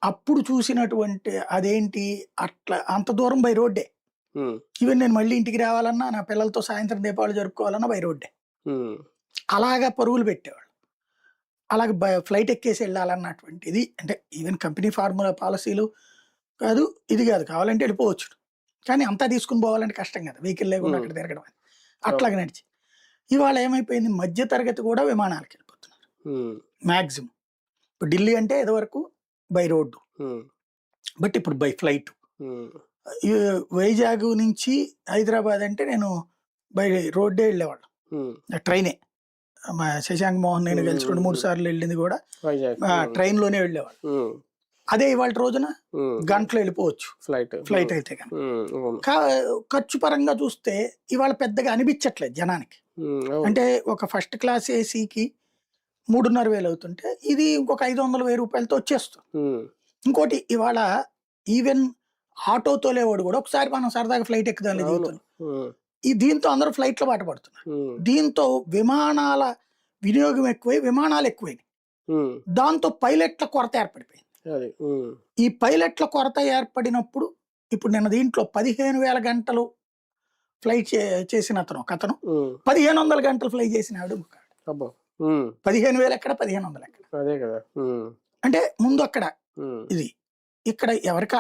అప్పుడు చూసినటువంటి అదేంటి అట్లా అంత దూరం బై రోడ్డే. హ్మ్. ఈవెన్ నేను మళ్ళీ ఇంటికి రావాలన్నా, నా పిల్లలతో సాయంత్రం దీపావళి జరుపుకోవాలన్నా బై రోడ్డే. హ్మ్. అలాగా పరుగులు పెట్టేవాళ్ళు. అలాగే ఫ్లైట్ ఎక్కేసి ఎళ్ళాలన్నటువంటిది అంటే ఈవెన్ కంపెనీ ఫార్ములా పాలిసీలు కాదు, ఇది కాదు. కావాలంటే ఎళ్ళిపోవచ్చు. కానీ అంతా తీసుకొని పోవాలంటే కష్టం కదా! వెహికల్ లేకుండా హ్మ్. అక్కడ తిరగడం అని. అవును. అట్లాగా నడిచి. ఇవాళ ఏమైపోయింది మధ్య తరగతి కూడా విమానాలకెళ్ళిపోతున్నారు. హ్మ్. మాక్సిమం. ఇప్పుడు ఢిల్లీ అంటే ఇదివరకు బై రోడ్డు. హ్మ్. బట్ ఇప్పుడు బై ఫ్లైట్. హ్మ్. ఈ వైజాగ్ నుంచి హైదరాబాద్ అంటే నేను బై రోడ్డే ఎళ్ళేవాళ్ళం. హ్మ్. ట్రైనే. శశాంక్ మోహన్ నేను హ్మ్. కలిసి 2, 3 హ్మ్. సార్లు ఎళ్ళింది కూడా వైజాగ్. హ్మ్. ట్రైన్‌లోనే వెళ్ళేవాళ్ళం. హ్మ్. అదే ఇవాల్టి రోజున హ్మ్. గంటలో ఎళ్ళిపోవచ్చు. ఫ్లైట్. ఫ్లైట్ అయితే గనక. అవును. కా ఖర్చు పరంగా చూస్తే ఇవాళ పెద్దగా అనిపించట్లేదు జనానికి. అవును. అంటే ఒక ఫస్ట్ క్లాస్ ఏసీకి 3,500 అవుతుంటే ఇది ఇంకొక 500, ₹1000తో వచ్చేస్తుంది. హ్మ్. ఇంకోటి ఇవాళ ఈవెన్ ఆటో తోలేవాడు కూడా ఒకసారి మనం సరదాగా ఫ్లైట్ ఎక్కుదాంలే అవును. జీవితంలో. హ్మ్. దీంతో అందరూ ఫ్లైట్‌ల బాట పడుతున్నారు. హ్మ్. దీంతో విమానాల వినియోగం ఎక్కువై విమానాలు ఎక్కువైనాయి. హ్మ్. దాంతో పైలట్‌ల కొరత ఏర్పడిపోయింది. అది. హ్మ్. ఈ పైలట్‌ల కొరత ఏర్పడినప్పుడు ఇప్పుడు నిన్న దీంట్లో 15,000 గంటలు ఫ్లై చేసిన ఒకతను, హ్మ్. 1500 గంటలు ఫ్లై చేసినాడు ఇంకొకాడు. అబ్బా! హ్మ్. 15,000 ఎక్కడ? 1500 ఎక్కడ? అదే కదా! హ్మ్. అంటే ముందు అక్కడ హ్మ్. ఇది. ఇక్కడ ఎవరికా